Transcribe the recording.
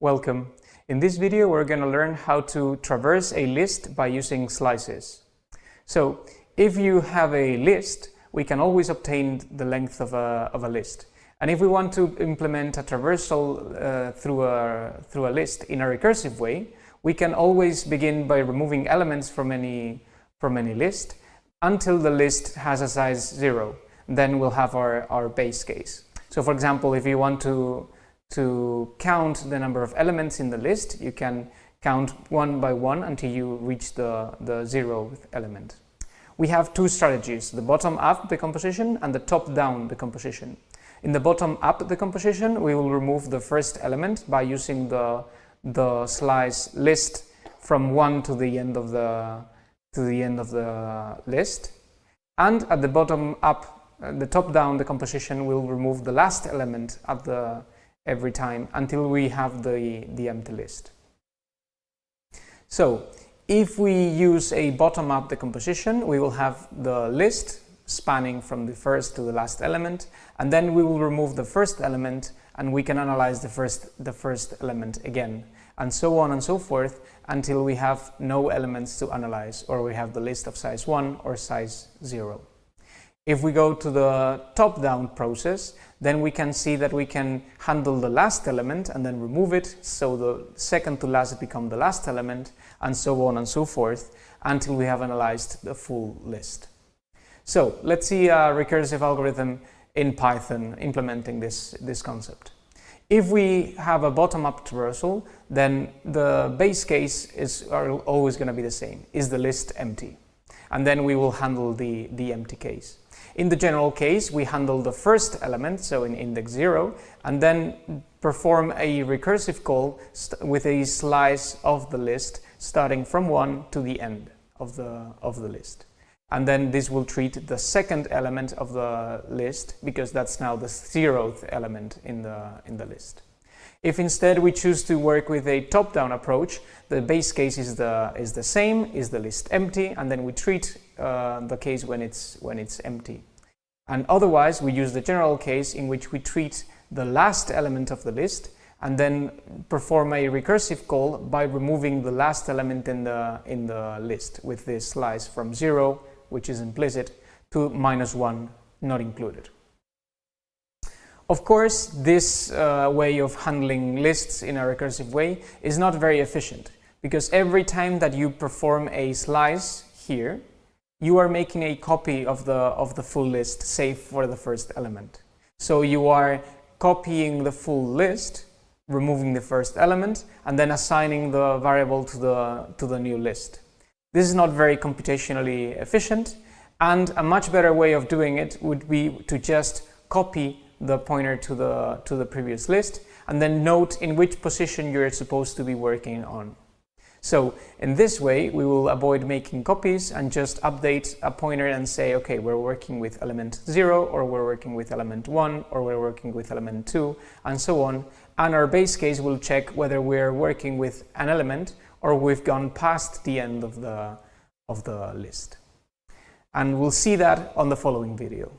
Welcome. In this video we're going to learn how to traverse a list by using slices. So if you have a list, we can always obtain the length of a list. And if we want to implement a traversal through a list in a recursive way, we can always begin by removing elements from any list until the list has a size 0. Then we'll have our base case. So for example, if you want to count the number of elements in the list, you can count one by one until you reach the 0th element. We have two strategies, the bottom-up decomposition and the top-down decomposition. In the bottom-up decomposition, we will remove the first element by using the slice list from 1 to the end of the list. And at the bottom-up, the top-down decomposition will remove the last element at every time until we have the empty list. So if we use a bottom-up decomposition, we will have the list spanning from the first to the last element, and then we will remove the first element and we can analyze the first element again, and so on and so forth until we have no elements to analyze, or we have the list of size 1 or size 0. If we go to the top-down process, then we can see that we can handle the last element and then remove it, so the second to last become the last element, and so on and so forth until we have analyzed the full list. So let's see a recursive algorithm in Python implementing this concept. If we have a bottom-up traversal, then the base case is always going to be the same, is the list empty, and then we will handle the empty case. In the general case, we handle the first element, so in index 0, and then perform a recursive call with a slice of the list starting from 1 to the end of the list. And then this will treat the second element of the list, because that's now the 0th element in the list. If instead we choose to work with a top-down approach, the base case is the same, is the list empty, and then we treat the case when it's empty. And otherwise we use the general case in which we treat the last element of the list and then perform a recursive call by removing the last element in the list with this slice from 0, which is implicit, to -1, not included. Of course, this way of handling lists in a recursive way is not very efficient, because every time that you perform a slice here, you are making a copy of the full list, save for the first element. So you are copying the full list, removing the first element, and then assigning the variable to the new list. This is not very computationally efficient, and a much better way of doing it would be to just copy the pointer to the previous list and then note in which position you're supposed to be working on. So in this way we will avoid making copies and just update a pointer and say, okay, we're working with element 0, or we're working with element 1, or we're working with element 2, and so on, and our base case will check whether we're working with an element or we've gone past the end of the list. And we'll see that on the following video.